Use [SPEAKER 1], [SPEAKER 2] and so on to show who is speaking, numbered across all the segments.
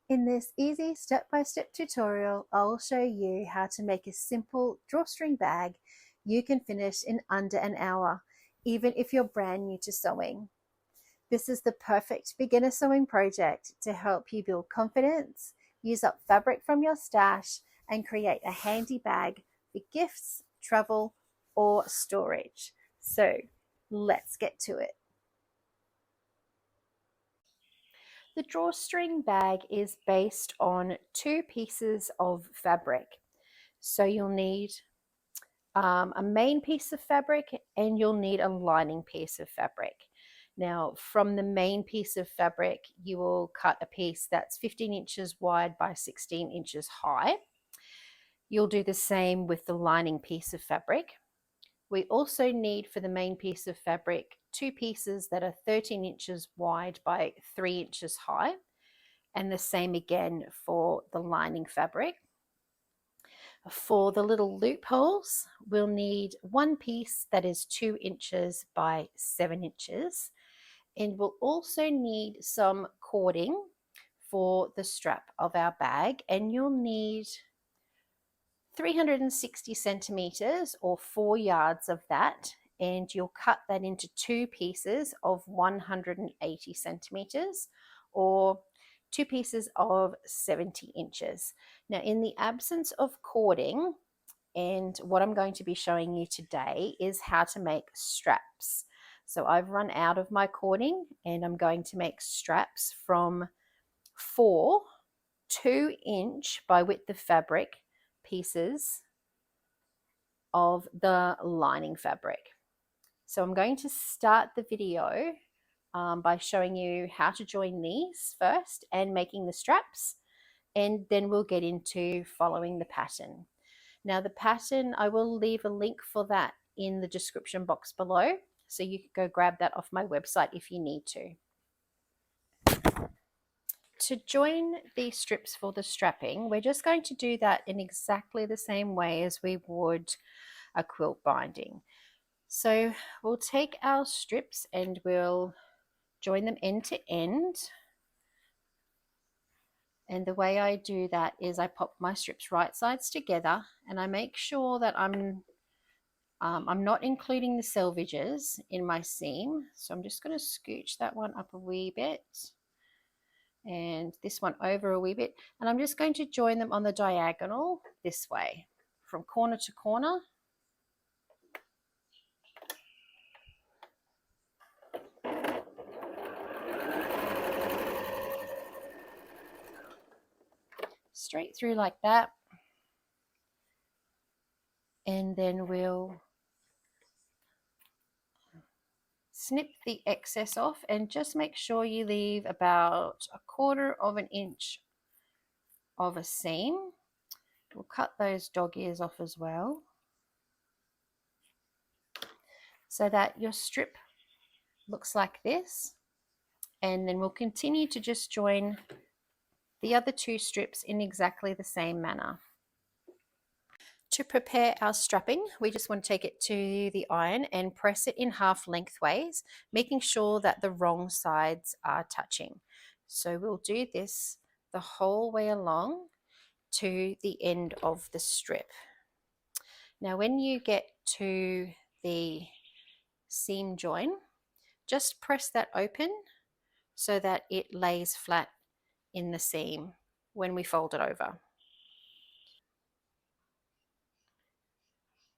[SPEAKER 1] In this easy step-by-step tutorial, I'll show you how to make a simple drawstring bag you can finish in under an hour, even if you're brand new to sewing. This is the perfect beginner sewing project to help you build confidence, use up fabric from your stash, and create a handy bag for gifts, travel, or storage. So let's get to it. The drawstring bag is based on two pieces of fabric. So you'll need a main piece of fabric and you'll need a lining piece of fabric. Now, from the main piece of fabric, you will cut a piece that's 15 inches wide by 16 inches high. You'll do the same with the lining piece of fabric. We also need for the main piece of fabric two pieces that are 13 inches wide by 3 inches high, and the same again for the lining fabric. For the little loopholes, we'll need one piece that is 2 inches by 7 inches, and we'll also need some cording for the strap of our bag, and you'll need 360 centimeters or 4 yards of that, and you'll cut that into two pieces of 180 centimeters or two pieces of 70 inches. Now, in the absence of cording, and what I'm going to be showing you today is how to make straps. So I've run out of my cording and I'm going to make straps from 4 2-inch by width of fabric pieces of the lining fabric. So I'm going to start the video by showing you how to join these first and making the straps, and then we'll get into following the pattern. Now the pattern, I will leave a link for that in the description box below, so you can go grab that off my website if you need to. To join these strips for the strapping, we're just going to do that in exactly the same way as we would a quilt binding. So we'll take our strips and we'll join them end to end. And the way I do that is I pop my strips right sides together and I make sure that I'm not including the selvages in my seam. So I'm just going to scooch that one up a wee bit and this one over a wee bit, and I'm just going to join them on the diagonal this way from corner to corner. Straight through like that, and then we'll snip the excess off and just make sure you leave about 1/4 of an inch of a seam. We'll cut those dog ears off as well so that your strip looks like this, and then we'll continue to just join the other two strips in exactly the same manner. To prepare our strapping, we just want to take it to the iron and press it in half lengthways, making sure that the wrong sides are touching. So we'll do this the whole way along to the end of the strip. Now when you get to the seam join, just press that open so that it lays flat in the seam when we fold it over.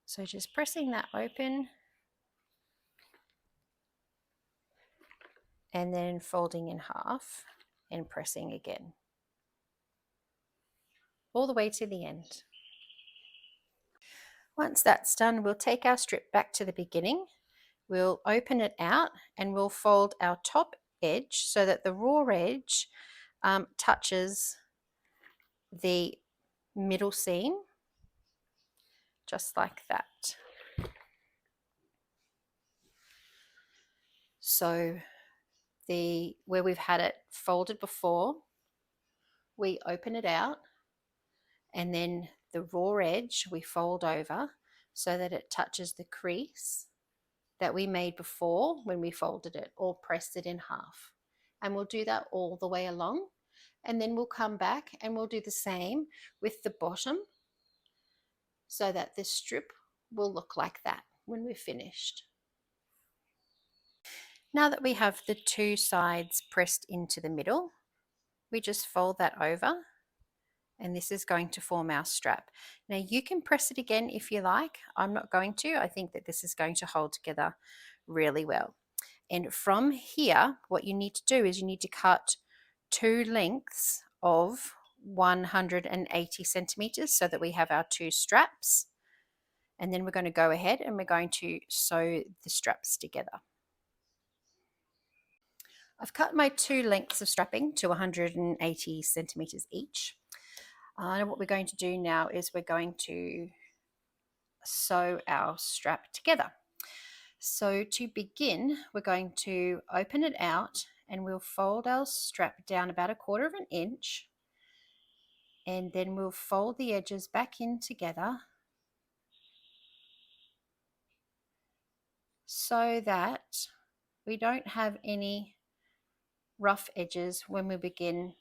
[SPEAKER 1] So just pressing that open and then folding in half and pressing again all the way to the end. Once that's done, we'll take our strip back to the beginning. We'll open it out and we'll fold our top edge so that the raw edge touches the middle seam, just like that. So where we've had it folded before, we open it out and then the raw edge we fold over so that it touches the crease that we made before when we folded it or pressed it in half. And we'll do that all the way along. and then we'll come back and we'll do the same with the bottom so that this strip will look like that when we're finished. Now that we have the two sides pressed into the middle, we just fold that over, and this is going to form our strap. Now you can press it again if you like. I'm not going to. I think that this is going to hold together really well. And from here, what you need to do is you need to cut two lengths of 180 centimeters so that we have our two straps. And then we're going to go ahead and we're going to sew the straps together. I've cut my two lengths of strapping to 180 centimeters each. And what we're going to do now is we're going to sew our strap together. So to begin, we're going to open it out and we'll fold our strap down about 1/4 inch, and then we'll fold the edges back in together so that we don't have any rough edges when we begin,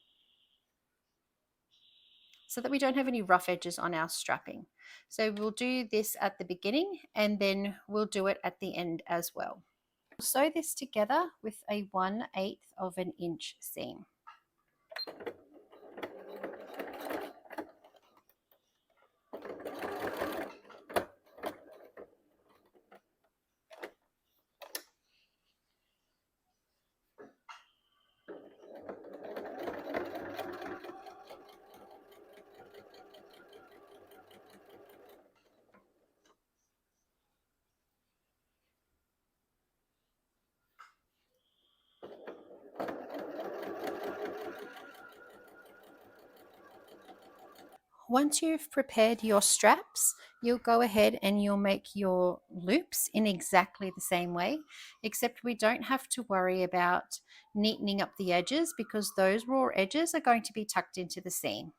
[SPEAKER 1] on our strapping. So we'll do this at the beginning and then we'll do it at the end as well. We'll sew this together with a 1/8 of an inch seam. Once you've prepared your straps, you'll go ahead and you'll make your loops in exactly the same way, except we don't have to worry about neatening up the edges because those raw edges are going to be tucked into the seam.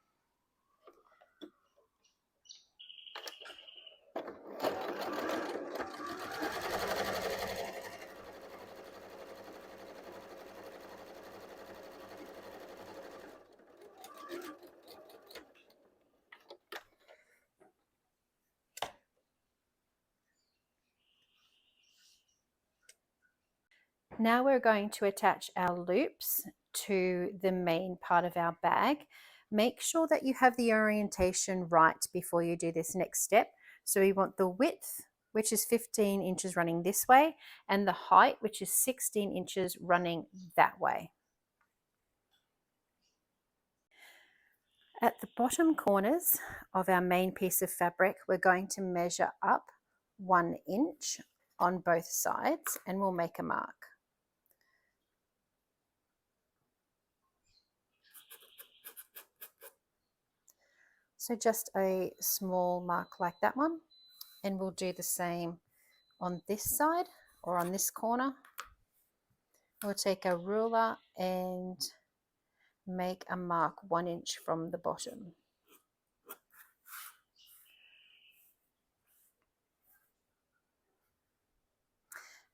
[SPEAKER 1] Now we're going to attach our loops to the main part of our bag. Make sure that you have the orientation right before you do this next step. So we want the width, which is 15 inches running this way, and the height, which is 16 inches running that way. At the bottom corners of our main piece of fabric, we're going to measure up 1 inch on both sides and we'll make a mark. So just a small mark like that one, and we'll do the same on this side or on this corner. We'll take a ruler and make a mark 1 inch from the bottom.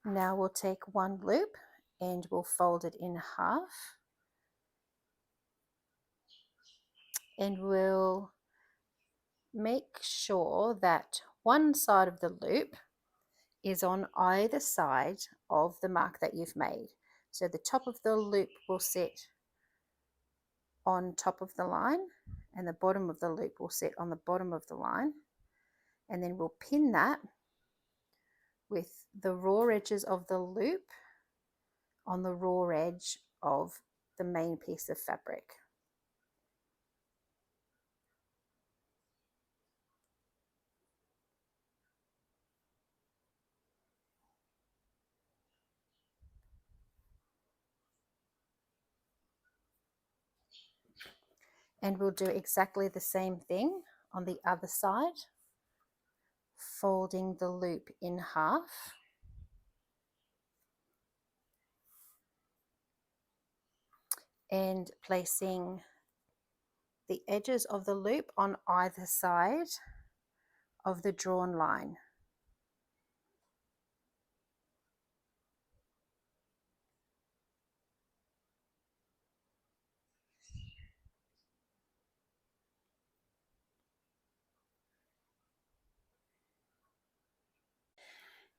[SPEAKER 1] Now we'll take one loop and we'll fold it in half, and we'll make sure that one side of the loop is on either side of the mark that you've made. So the top of the loop will sit on top of the line and the bottom of the loop will sit on the bottom of the line, and then we'll pin that with the raw edges of the loop on the raw edge of the main piece of fabric. And we'll do exactly the same thing on the other side, folding the loop in half. And placing the edges of the loop on either side of the drawn line.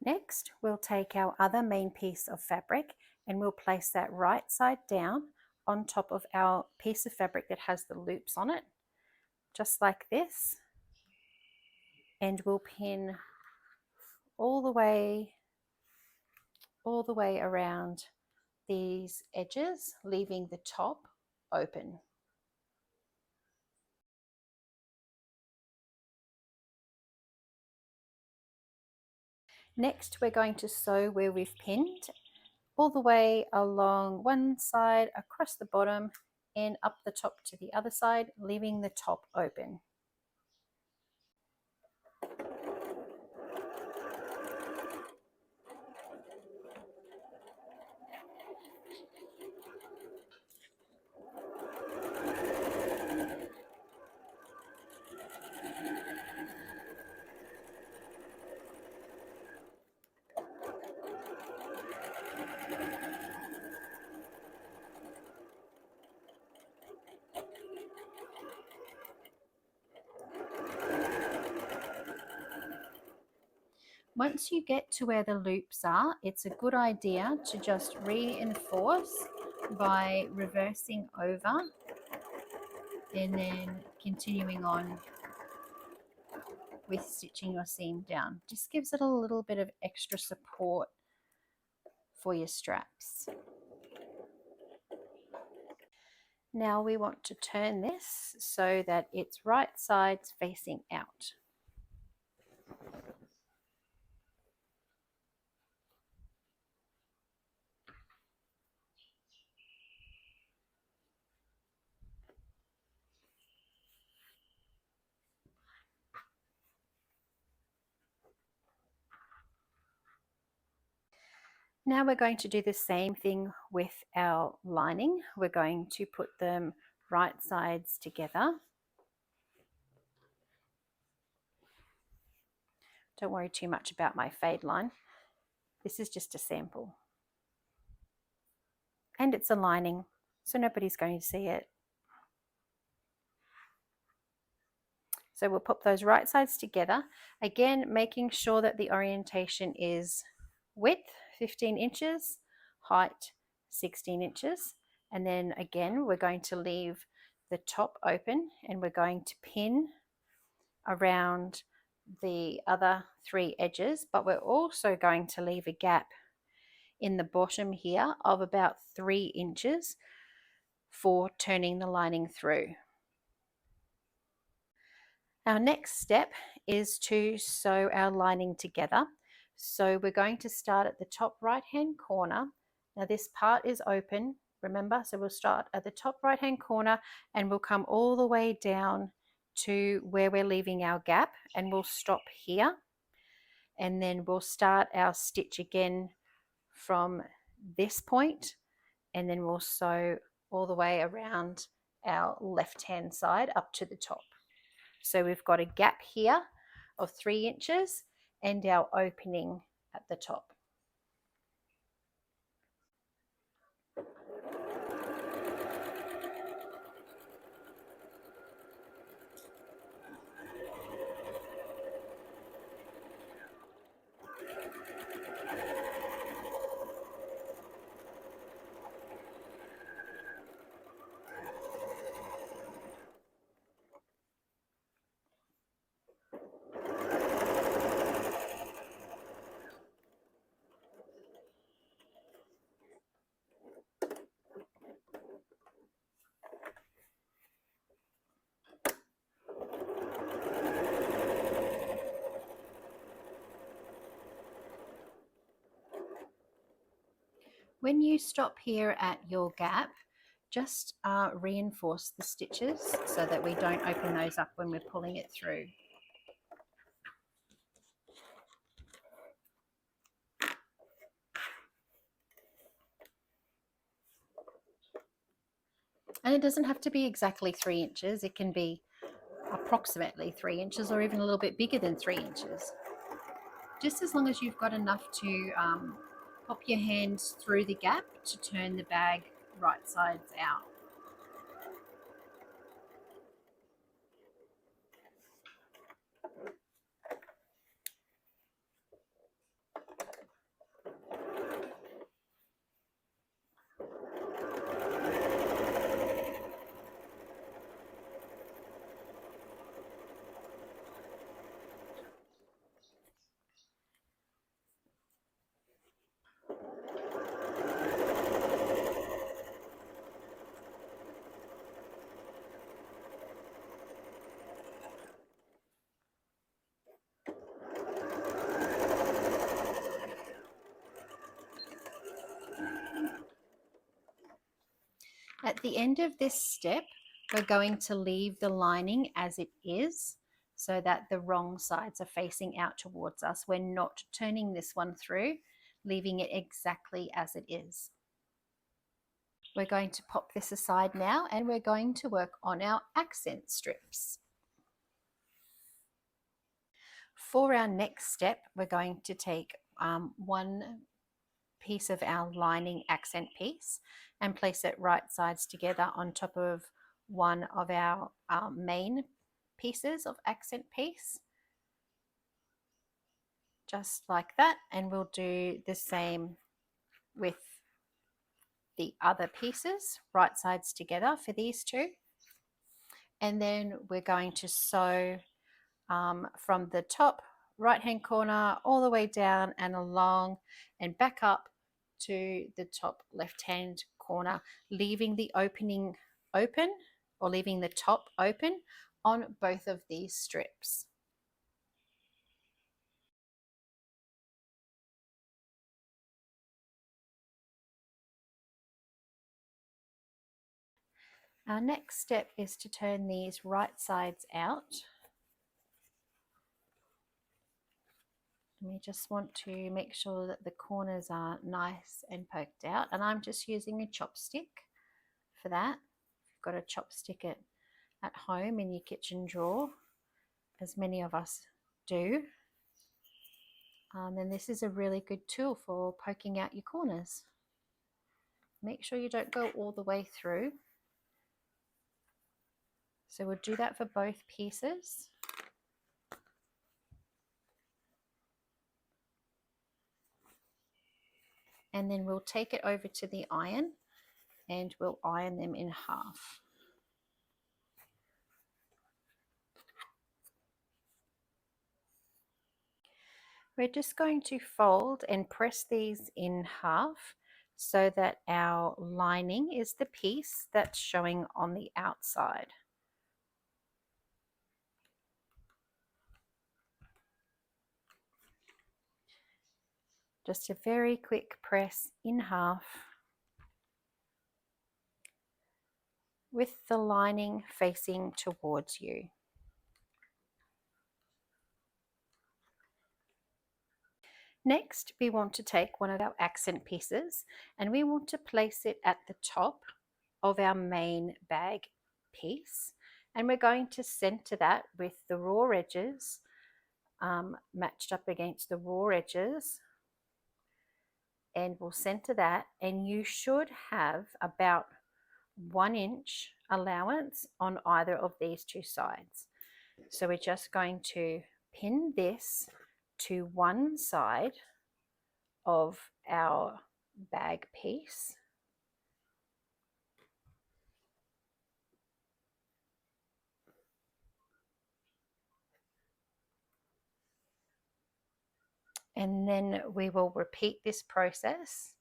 [SPEAKER 1] Next, we'll take our other main piece of fabric and we'll place that right side down on top of our piece of fabric that has the loops on it, just like this. And we'll pin all the way around these edges, leaving the top open. Next, we're going to sew where we've pinned all the way along one side, across the bottom, and up the top to the other side, leaving the top open. Once you get to where the loops are, it's a good idea to just reinforce by reversing over and then continuing on with stitching your seam down. Just gives it a little bit of extra support for your straps. Now we want to turn this so that it's right sides facing out. Now we're going to do the same thing with our lining. We're going to put them right sides together. Don't worry too much about my fade line. This is just a sample. And it's a lining, so nobody's going to see it. So we'll pop those right sides together. Again, making sure that the orientation is width 15 inches, height 16 inches. And then again, we're going to leave the top open and we're going to pin around the other 3 edges, but we're also going to leave a gap in the bottom here of about 3 inches for turning the lining through. Our next step is to sew our lining together. So we're going to start at the top right hand corner. Now this part is open, remember, so we'll start at the top right hand corner and we'll come all the way down to where we're leaving our gap and we'll stop here, and then we'll start our stitch again from this point, and then we'll sew all the way around our left hand side up to the top. So we've got a gap here of 3 inches and our opening at the top. When you stop here at your gap, just reinforce the stitches so that we don't open those up when we're pulling it through. And it doesn't have to be exactly 3 inches. It can be approximately 3 inches or even a little bit bigger than 3 inches. Just as long as you've got enough to pop your hands through the gap to turn the bag right sides out. the end of this step, we're going to leave the lining as it is so that the wrong sides are facing out towards us. We're not turning this one through, leaving it exactly as it is. We're going to pop this aside now and we're going to work on our accent strips. For our next step, we're going to take one piece of our lining accent piece and place it right sides together on top of one of our main pieces of accent piece, just like that. And we'll do the same with the other pieces, right sides together for these two. And then we're going to sew from the top right hand corner all the way down and along and back up to the top left hand corner, leaving the opening open or leaving the top open on both of these strips. Our next step is to turn these right sides out. We just want to make sure that the corners are nice and poked out, and I'm just using a chopstick for that. If you've got a chopstick at home in your kitchen drawer, as many of us do, then this is a really good tool for poking out your corners. Make sure you don't go all the way through. So we'll do that for both pieces. And then we'll take it over to the iron and we'll iron them in half. We're just going to fold and press these in half so that our lining is the piece that's showing on the outside. Just a very quick press in half with the lining facing towards you. Next, we want to take one of our accent pieces and we want to place it at the top of our main bag piece. And we're going to center that with the raw edges matched up against the raw edges. And we'll center that, and you should have about 1 inch allowance on either of these two sides. So we're just going to pin this to one side of our bag piece. And then we will repeat this process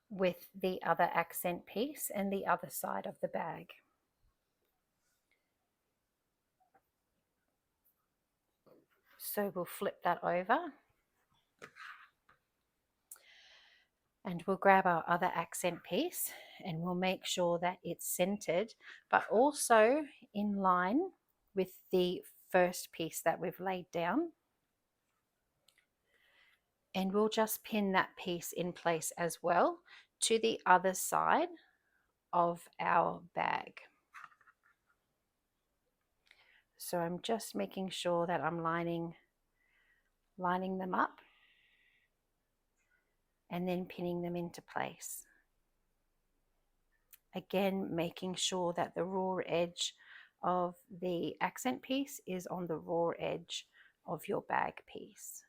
[SPEAKER 1] with the other accent piece and the other side of the bag. So we'll flip that over and we'll grab our other accent piece and we'll make sure that it's centered but also in line with the first piece that we've laid down. And we'll just pin that piece in place as well to the other side of our bag. So I'm just making sure that I'm lining them up and then pinning them into place. Again, making sure that the raw edge of the accent piece is on the raw edge of your bag piece.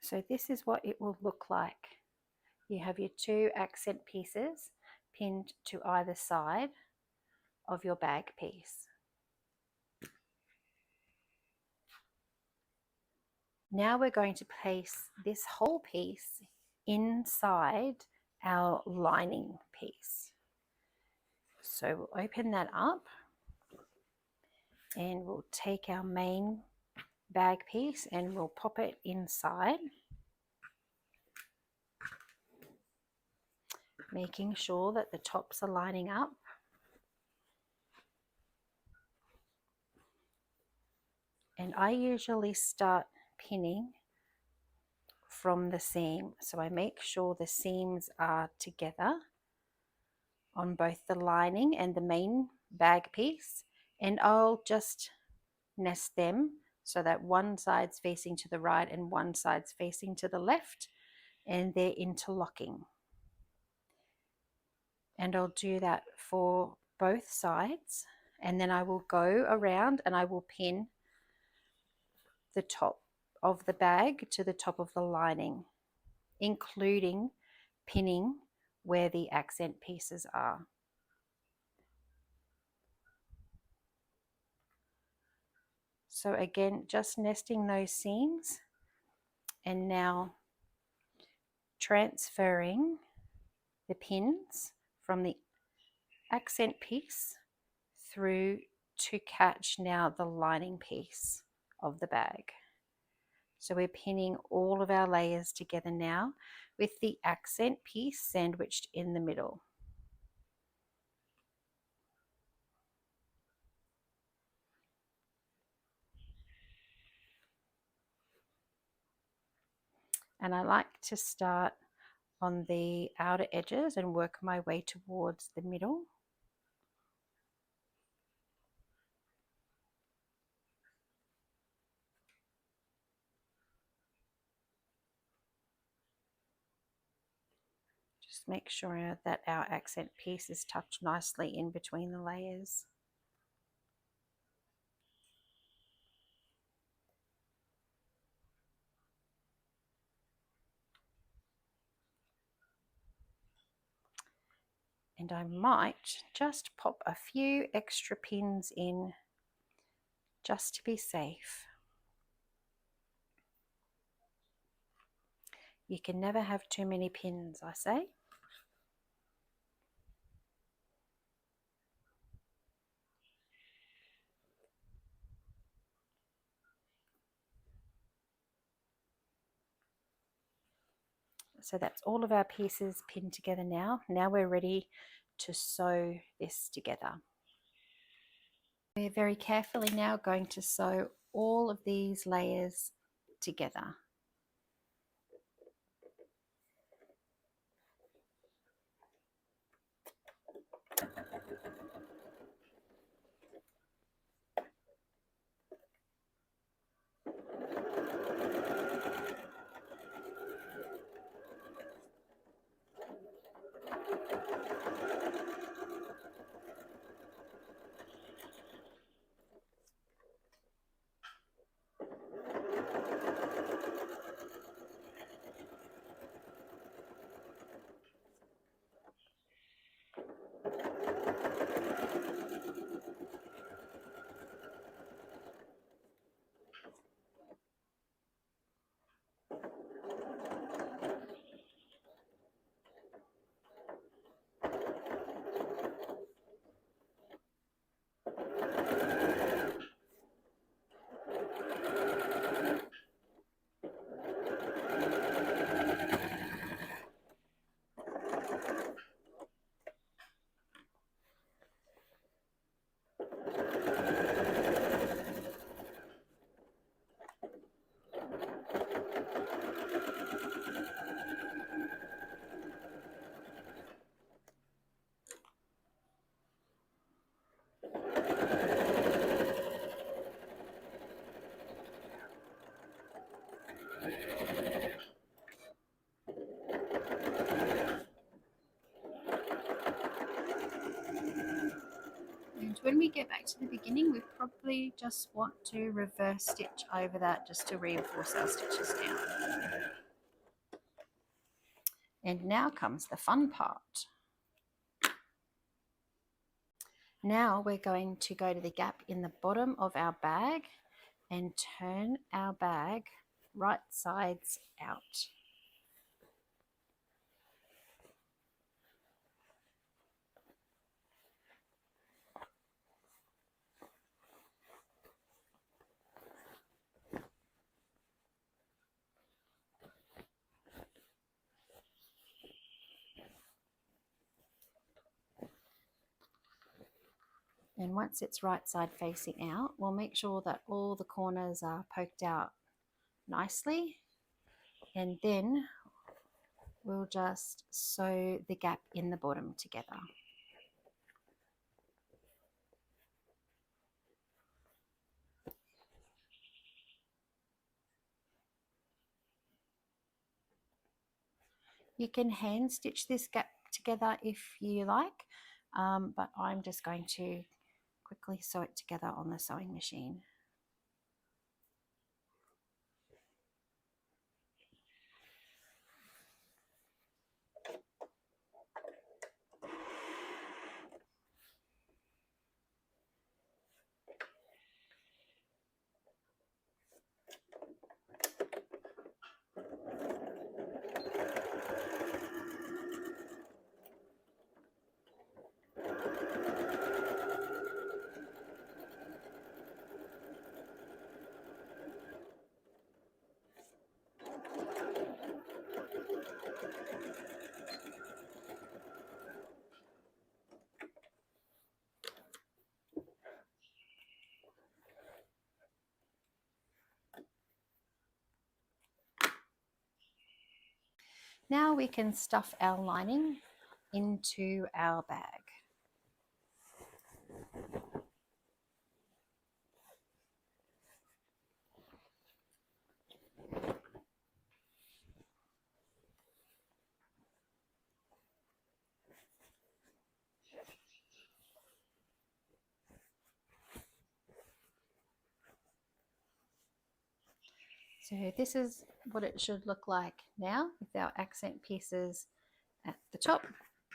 [SPEAKER 1] So this is what it will look like. You have your two accent pieces pinned to either side of your bag piece. Now we're going to place this whole piece inside our lining piece. So we'll open that up and we'll take our main bag piece and we'll pop it inside, making sure that the tops are lining up. And I usually start pinning from the seam, so I make sure the seams are together on both the lining and the main bag piece, and I'll just nest them so that one side's facing to the right and one side's facing to the left, and they're interlocking. And I'll do that for both sides, and then I will go around and I will pin the top of the bag to the top of the lining, including pinning where the accent pieces are. So again, just nesting those seams and now transferring the pins from the accent piece through to catch now the lining piece of the bag. So we're pinning all of our layers together now with the accent piece sandwiched in the middle. And I like to start on the outer edges and work my way towards the middle. Just make sure that our accent piece is tucked nicely in between the layers. And I might just pop a few extra pins in just to be safe. You can never have too many pins, I say. So that's all of our pieces pinned together now. Now we're ready to sew this together. We're very carefully now going to sew all of these layers together. And when we get back to the beginning, we probably just want to reverse stitch over that just to reinforce our stitches down. And now comes the fun part. Now we're going to go to the gap in the bottom of our bag and turn our bag right sides out. And once it's right side facing out, we'll make sure that all the corners are poked out nicely, and then we'll just sew the gap in the bottom together. You can hand stitch this gap together if you like, but I'm just going to quickly sew it together on the sewing machine. Now we can stuff our lining into our bag. So this is what it should look like now, with our accent pieces at the top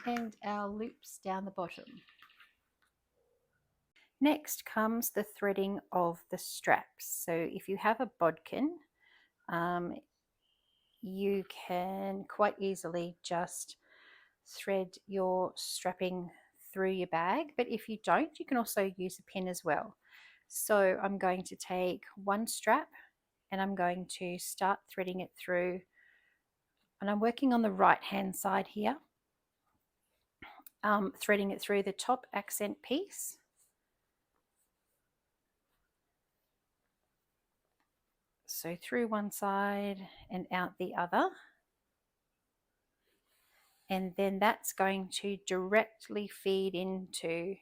[SPEAKER 1] and our loops down the bottom. Next comes the threading of the straps. So if you have a bodkin, you can quite easily just thread your strapping through your bag, but if you don't, you can also use a pin as well. So I'm going to take one strap and I'm going to start threading it through, and I'm working on the right hand side here, threading it through the top accent piece. So through one side and out the other, and then that's going to directly feed into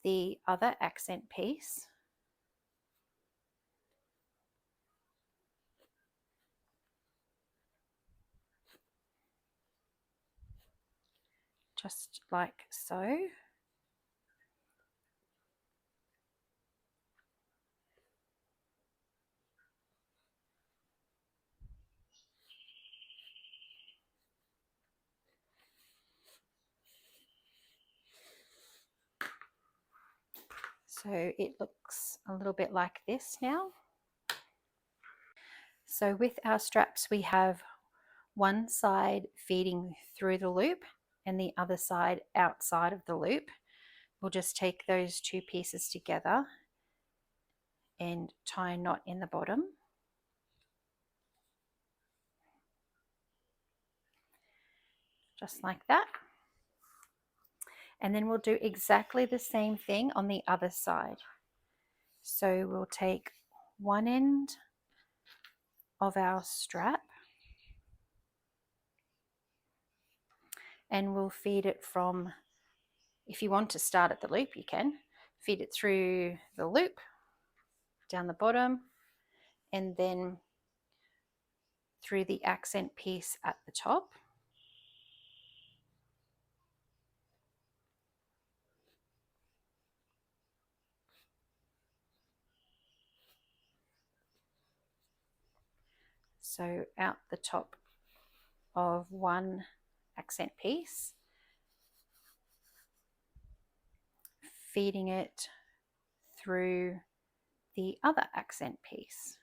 [SPEAKER 1] the other accent piece. Just like so. So it looks a little bit like this now. So with our straps, we have one side feeding through the loop and the other side outside of the loop. We'll just take those two pieces together and tie a knot in the bottom. Just like that. And then we'll do exactly the same thing on the other side. So we'll take one end of our strap and we'll feed it from, if you want to start at the loop, you can feed it through the loop down the bottom and then through the accent piece at the top. So out the top of one accent piece, feeding it through the other accent piece.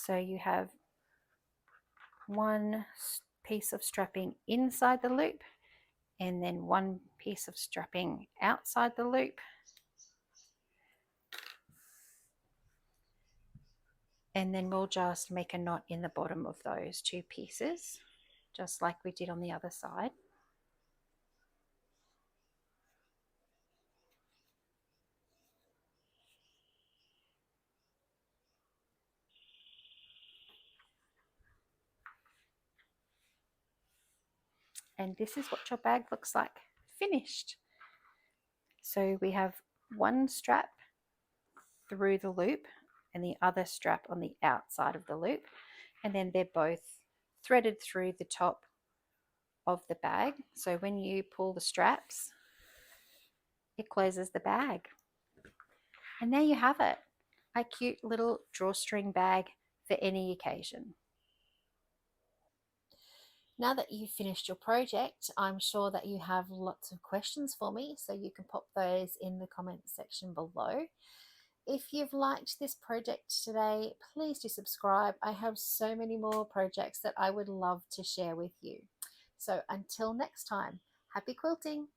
[SPEAKER 1] So you have one piece of strapping inside the loop and then one piece of strapping outside the loop. And then we'll just make a knot in the bottom of those two pieces, just like we did on the other side. And this is what your bag looks like finished. So we have one strap through the loop and the other strap on the outside of the loop, and then they're both threaded through the top of the bag. So when you pull the straps, it closes the bag. And there you have it, a cute little drawstring bag for any occasion. Now that you've finished your project, I'm sure that you have lots of questions for me, so you can pop those in the comments section below. If you've liked this project today, please do subscribe. I have so many more projects that I would love to share with you. So until next time, happy quilting!